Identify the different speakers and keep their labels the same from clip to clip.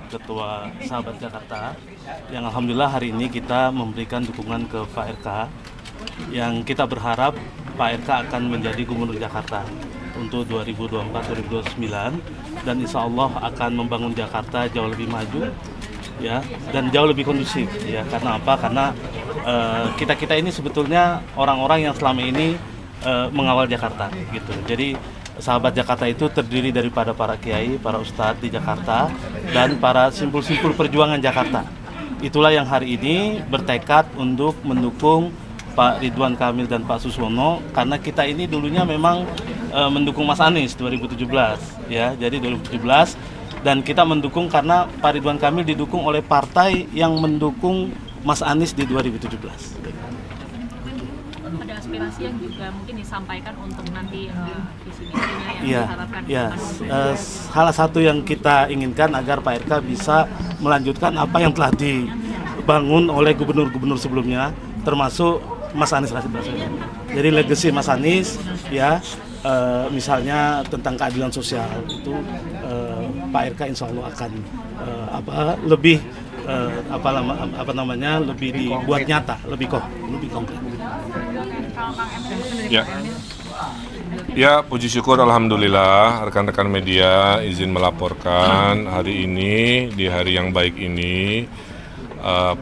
Speaker 1: Ketua Sahabat Jakarta, yang alhamdulillah hari ini kita memberikan dukungan ke Pak RK, yang kita berharap Pak RK akan menjadi Gubernur Jakarta untuk 2024-2029, dan insya Allah akan membangun Jakarta jauh lebih maju, ya, dan jauh lebih kondusif, ya. Karena apa? Karena kita ini sebetulnya orang-orang yang selama ini mengawal Jakarta, gitu. Jadi Sahabat Jakarta itu terdiri daripada para kiai, para ustadz di Jakarta, dan para simpul-simpul perjuangan Jakarta. Itulah yang hari ini bertekad untuk mendukung Pak Ridwan Kamil dan Pak Suswono, karena kita ini dulunya memang mendukung Mas Anies 2017, ya. Jadi 2017, dan kita mendukung karena Pak Ridwan Kamil didukung oleh partai yang mendukung Mas Anies di 2017.
Speaker 2: Ada aspirasi yang juga mungkin disampaikan untuk nanti visi misinya yang
Speaker 1: Iya,
Speaker 2: diharapkan.
Speaker 1: ya. Salah satu yang kita inginkan agar Pak RK bisa melanjutkan apa yang telah dibangun oleh gubernur-gubernur sebelumnya, termasuk Mas Anies Rashid Baswedan. Jadi legacy Mas Anies, ya, misalnya tentang keadilan sosial itu Pak RK insya Allah akan lebih lebih dibuat nyata, lebih konkret.
Speaker 3: Ya, puji syukur alhamdulillah rekan-rekan media izin melaporkan hari ini, di hari yang baik ini,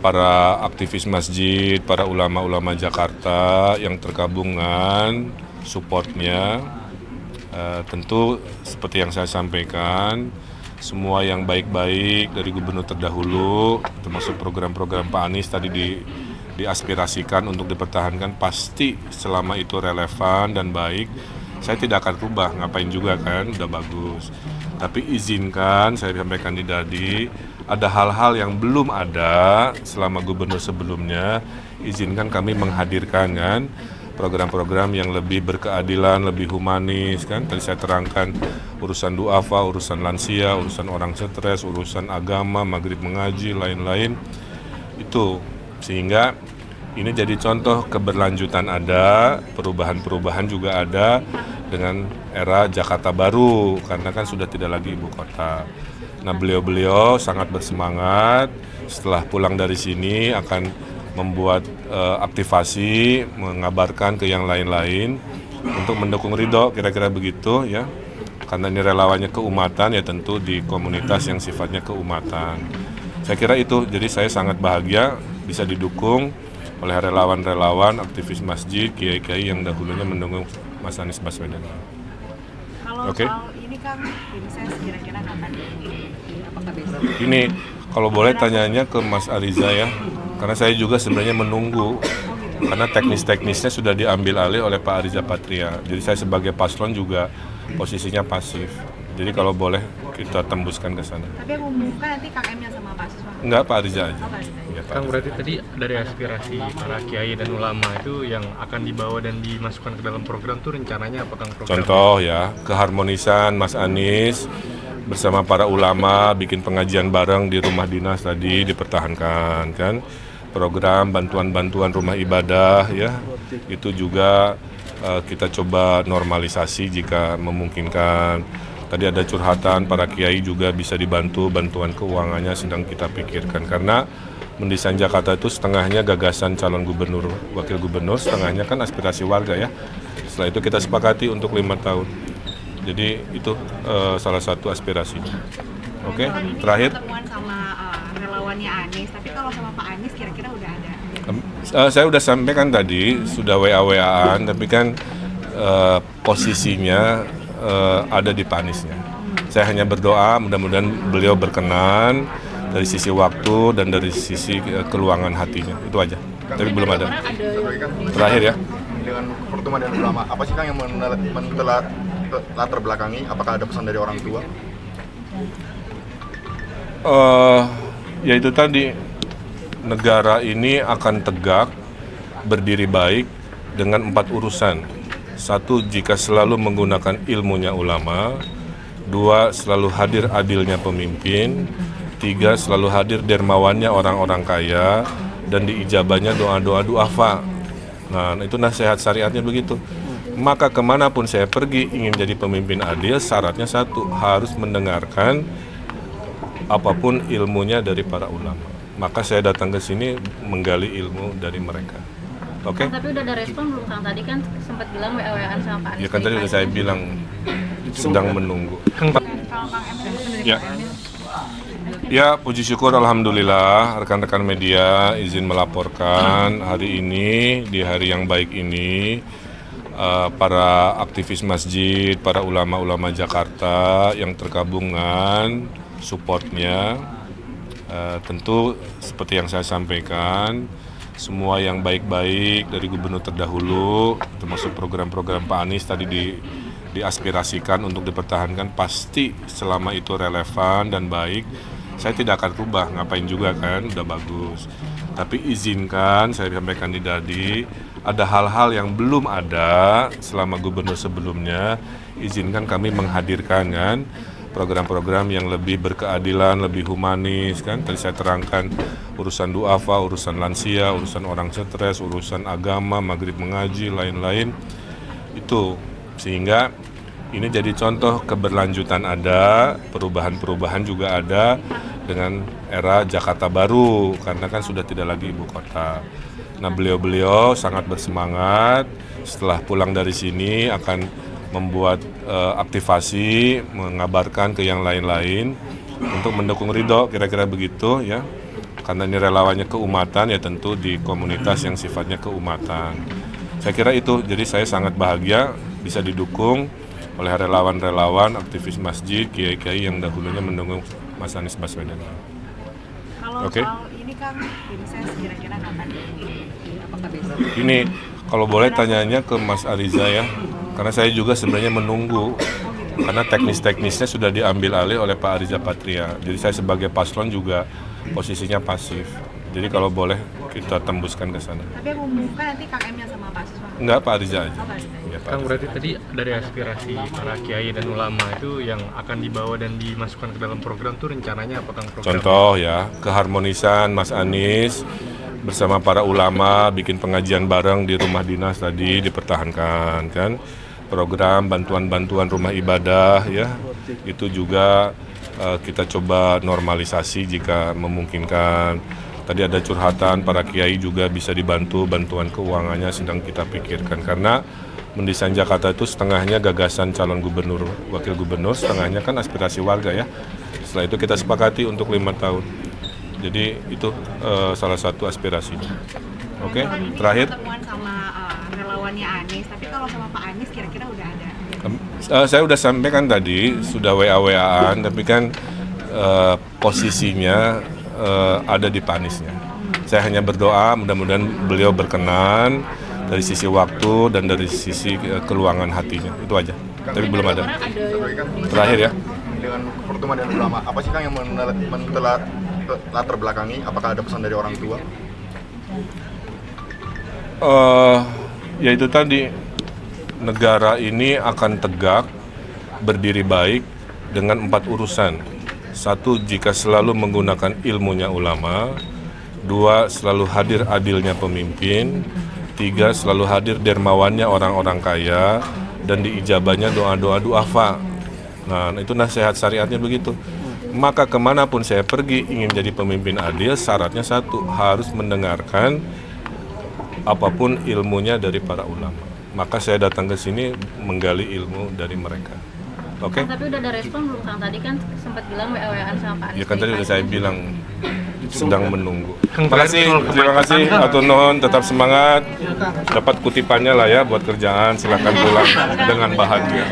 Speaker 3: para aktivis masjid, para ulama-ulama Jakarta yang tergabungan supportnya, tentu seperti yang saya sampaikan, semua yang baik-baik dari gubernur terdahulu, termasuk program-program Pak Anies tadi diaspirasikan untuk dipertahankan, pasti selama itu relevan dan baik, saya tidak akan rubah, ngapain juga kan, udah bagus. Tapi izinkan, saya sampaikan di Dadi, ada hal-hal yang belum ada selama gubernur sebelumnya, izinkan kami menghadirkan kan, program-program yang lebih berkeadilan, lebih humanis kan. Tadi saya terangkan urusan duafa, urusan lansia, urusan orang stres, urusan agama, maghrib mengaji, lain-lain. Itu sehingga ini jadi contoh keberlanjutan ada, perubahan-perubahan juga ada dengan era Jakarta baru, karena kan sudah tidak lagi ibu kota. Nah, beliau-beliau sangat bersemangat, setelah pulang dari sini akan membuat aktivasi, mengabarkan ke yang lain-lain untuk mendukung Ridho, kira-kira begitu ya. Karena ini relawannya keumatan, ya tentu di komunitas yang sifatnya keumatan. Saya kira itu, jadi saya sangat bahagia bisa didukung oleh relawan-relawan, aktivis masjid, kiai-kiai yang dahulunya mendukung Mas Anies Baswedan.
Speaker 2: Kalau soal ini kan, saya kira-kira kapan apakah besok?
Speaker 3: Ini kalau boleh tanyanya ke Mas Ariza ya, karena saya juga sebenarnya menunggu, karena teknis-teknisnya sudah diambil alih oleh Pak Ariza Patria. Jadi saya sebagai paslon juga posisinya pasif. Jadi kalau boleh kita tembuskan ke sana.
Speaker 2: Tapi yang mengumumkan nanti Kang Emil sama Pak Suswono?
Speaker 3: Enggak, Pak Ariza aja.
Speaker 2: Ya,
Speaker 4: Kang, berarti tadi dari aspirasi para kiai dan ulama itu yang akan dibawa dan dimasukkan ke dalam program itu rencananya apa, Kang?
Speaker 3: Contoh ya, keharmonisan Mas Anies bersama para ulama bikin pengajian bareng di rumah dinas tadi dipertahankan kan. Program bantuan-bantuan rumah ibadah ya, itu juga kita coba normalisasi jika memungkinkan. Tadi ada curhatan para kiai juga bisa dibantu, bantuan keuangannya sedang kita pikirkan, karena mendesain Jakarta itu setengahnya gagasan calon gubernur, wakil gubernur, setengahnya kan aspirasi warga ya. Setelah itu kita sepakati untuk 5 tahun. Jadi itu salah satu aspirasinya. Oke, terakhir.
Speaker 2: Pertemuan sama relawannya Anies, tapi kalau sama Pak Anies kira-kira udah ada?
Speaker 3: Saya udah sampaikan tadi, sudah WA-WA-an, tapi kan posisinya ada di Pak Aniesnya. Saya hanya berdoa mudah-mudahan beliau berkenan dari sisi waktu dan dari sisi keluangan hatinya, itu aja. Tapi belum ada. Terakhir ya.
Speaker 5: Dengan pertemuan dengan ulama, apa sih Kang yang latar belakangi? Apakah ada pesan dari orang tua?
Speaker 3: Ya itu tadi, negara ini akan tegak, berdiri baik dengan 4 urusan. 1, jika selalu menggunakan ilmunya ulama. 2, selalu hadir adilnya pemimpin. 3, selalu hadir dermawannya orang-orang kaya. Dan diijabahnya doa-doa duafa. Nah, itu nasihat syariatnya begitu. Maka kemanapun saya pergi ingin jadi pemimpin adil, syaratnya 1, harus mendengarkan apapun ilmunya dari para ulama. Maka saya datang ke sini menggali ilmu dari mereka. Oke?
Speaker 2: Tapi udah ada respon belum Kang? Tadi kan sempat bilang WA-WAan sama Pak Anies.
Speaker 3: Ya kan tadi udah saya bilang sedang menunggu. Ya. Ya, puji syukur alhamdulillah rekan-rekan media izin melaporkan hari ini di hari yang baik ini para aktivis masjid, para ulama-ulama Jakarta yang tergabungan supportnya tentu seperti yang saya sampaikan, semua yang baik-baik dari gubernur terdahulu termasuk program-program Pak Anies tadi diaspirasikan untuk dipertahankan, pasti selama itu relevan dan baik saya tidak akan rubah, ngapain juga kan, udah bagus. Tapi izinkan, saya sampaikan di Dadi, ada hal-hal yang belum ada selama gubernur sebelumnya, izinkan kami menghadirkan kan program-program yang lebih berkeadilan, lebih humanis kan. Tadi saya terangkan urusan duafa, urusan lansia, urusan orang stres, urusan agama, maghrib mengaji, lain-lain. Itu sehingga ini jadi contoh keberlanjutan ada, perubahan-perubahan juga ada dengan era Jakarta baru karena kan sudah tidak lagi ibu kota. Nah, beliau-beliau sangat bersemangat setelah pulang dari sini akan membuat aktivasi, mengabarkan ke yang lain-lain untuk mendukung Ridho, kira-kira begitu ya. Karena ini relawannya keumatan ya tentu di komunitas yang sifatnya keumatan. Saya kira itu, jadi saya sangat bahagia bisa didukung oleh relawan-relawan, aktivis masjid, kiai-kiai yang dahulunya mendukung Mas Anies Baswedan.
Speaker 6: Kalau soal ini Kang, proses kira-kira kapan? Apakah besok?
Speaker 3: Ini kalau boleh tanyanya ke Mas Ariza ya, karena saya juga sebenarnya menunggu, karena teknis-teknisnya sudah diambil alih oleh Pak Ariza Patria. Jadi saya sebagai paslon juga posisinya pasif. Jadi kalau boleh kita tembuskan ke sana.
Speaker 6: Tapi yang mengumumkan nanti Kang Emil sama Pak Suswan?
Speaker 3: Enggak, Pak Ariza aja.
Speaker 6: Oh, Pak Ariza.
Speaker 3: Ya, Pak
Speaker 4: Kang,
Speaker 3: Ariza.
Speaker 4: berarti tadi dari aspirasi para kiai dan ulama itu yang akan dibawa dan dimasukkan ke dalam program tuh rencananya apa Kang?
Speaker 3: Contoh ya, keharmonisan Mas Anies bersama para ulama bikin pengajian bareng di rumah dinas tadi dipertahankan kan. Program bantuan-bantuan rumah ibadah ya, itu juga kita coba normalisasi jika memungkinkan. Tadi ada curhatan para kiai juga bisa dibantu, bantuan keuangannya sedang kita pikirkan karena mendesain Jakarta itu setengahnya gagasan calon gubernur, wakil gubernur, setengahnya kan aspirasi warga ya. Setelah itu kita sepakati untuk 5 tahun. Jadi itu salah satu aspirasinya. Oke, terakhir.
Speaker 6: Pertemuan sama relawannya Anies, tapi kalau sama Pak Anies kira-kira udah ada?
Speaker 3: Saya udah sampaikan tadi, sudah WA-WA-an, tapi kan posisinya ada di Pak Aniesnya. Saya hanya berdoa mudah-mudahan beliau berkenan dari sisi waktu dan dari sisi keluangan hatinya. Itu aja. Tapi belum ada. Terakhir ya.
Speaker 5: Dengan pertemuan dengan ulama, apa sih Kang yang latar belakangi? Apakah ada pesan dari orang tua?
Speaker 3: Ya itu tadi, negara ini akan tegak, berdiri baik dengan 4 urusan. 1, jika selalu menggunakan ilmunya ulama. 2, selalu hadir adilnya pemimpin. 3, selalu hadir dermawannya orang-orang kaya. Dan diijabahnya doa-doa duafa. Nah, itu nasihat syariatnya begitu. Maka kemanapun saya pergi ingin jadi pemimpin adil, syaratnya 1, harus mendengarkan apapun ilmunya dari para ulama. Maka saya datang ke sini menggali ilmu dari mereka. Oke?
Speaker 2: Tapi udah ada respon belum Kang? Tadi kan sempat bilang WA-WAan sama Pak Anies.
Speaker 3: Ya kan tadi udah saya bilang sedang menunggu. Terima kasih Atur Nuhun, tetap semangat. Dapat kutipannya lah ya buat kerjaan, silakan pulang dengan bahagia.